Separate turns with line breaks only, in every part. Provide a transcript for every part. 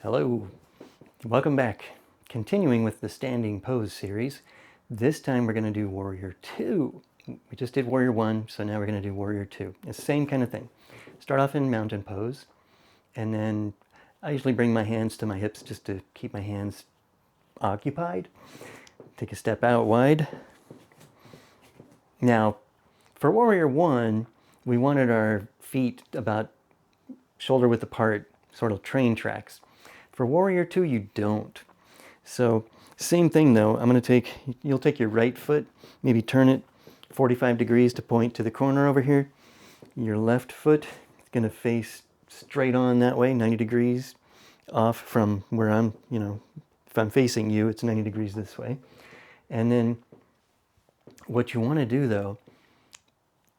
Hello, welcome back. Continuing with the standing pose series, this time we're going to do Warrior 2. We just did Warrior 1, so now we're going to do Warrior 2. It's the same kind of thing. Start off in mountain pose, and then I usually bring my hands to my hips just to keep my hands occupied. Take a step out wide. Now, for Warrior 1, we wanted our feet about shoulder width apart, sort of train tracks. For Warrior 2, you don't. So, same thing though, you'll take your right foot, maybe turn it 45 degrees to point to the corner over here. Your left foot is going to face straight on that way, 90 degrees off from where I'm, if I'm facing you, it's 90 degrees this way. And then what you want to do though,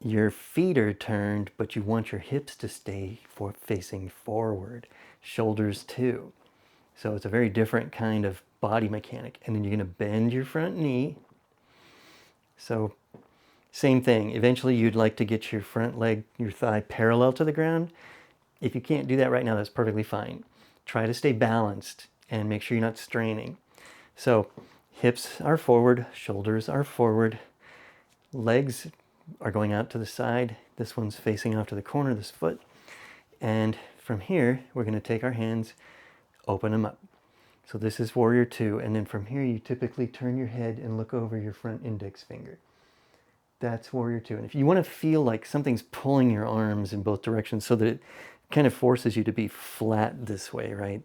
your feet are turned, but you want your hips to stay facing forward, shoulders too. So it's a very different kind of body mechanic. And then you're going to bend your front knee. So same thing. Eventually you'd like to get your front leg, your thigh parallel to the ground. If you can't do that right now, that's perfectly fine. Try to stay balanced and make sure you're not straining. So hips are forward, shoulders are forward, legs are going out to the side. This one's facing off to the corner of this foot. And from here, we're going to take our hands, open them up. So this is Warrior 2, and then from here you typically turn your head and look over your front index finger. That's Warrior 2. And if you want to feel like something's pulling your arms in both directions so that it kind of forces you to be flat this way, right?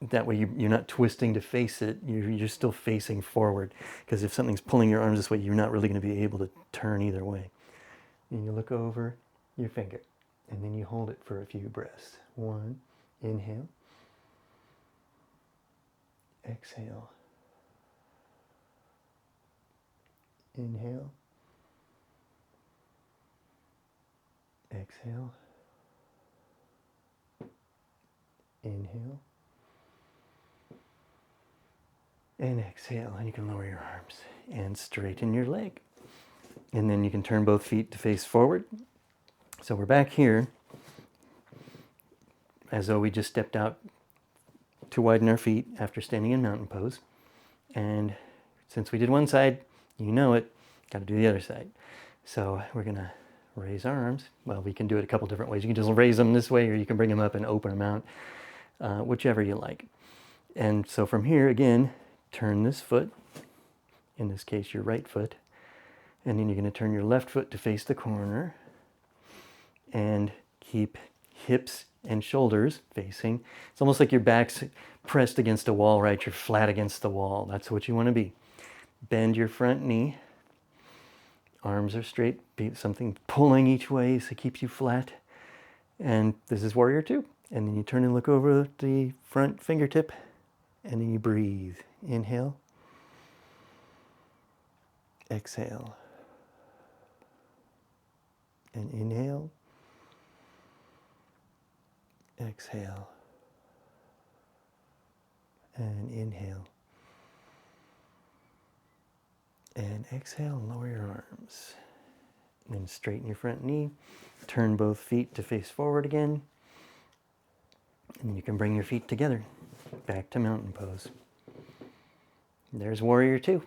That way you're not twisting to face it, you're still facing forward. Because if something's pulling your arms this way, you're not really going to be able to turn either way. And you look over your finger, and then you hold it for a few breaths. 1, inhale. Exhale. Inhale. Exhale. Inhale. And exhale. And you can lower your arms and straighten your leg. And then you can turn both feet to face forward. So we're back here as though we just stepped out to widen our feet after standing in mountain pose. And since we did one side, you know it, got to do the other side. So we're going to raise our arms. Well, we can do it a couple different ways. You can just raise them this way, or you can bring them up and open them out, whichever you like. And so from here, again, turn this foot, in this case your right foot, and then you're going to turn your left foot to face the corner and keep hips and shoulders facing. It's almost like your back's pressed against a wall, right? You're flat against the wall. That's what you want to be. Bend your front knee. Arms are straight. Something pulling each way so it keeps you flat. And this is Warrior 2. And then you turn and look over the front fingertip. And then you breathe. Inhale. Exhale. And inhale. Exhale. And inhale. And exhale, lower your arms. And then straighten your front knee. Turn both feet to face forward again. And you can bring your feet together. Back to mountain pose. There's Warrior 2.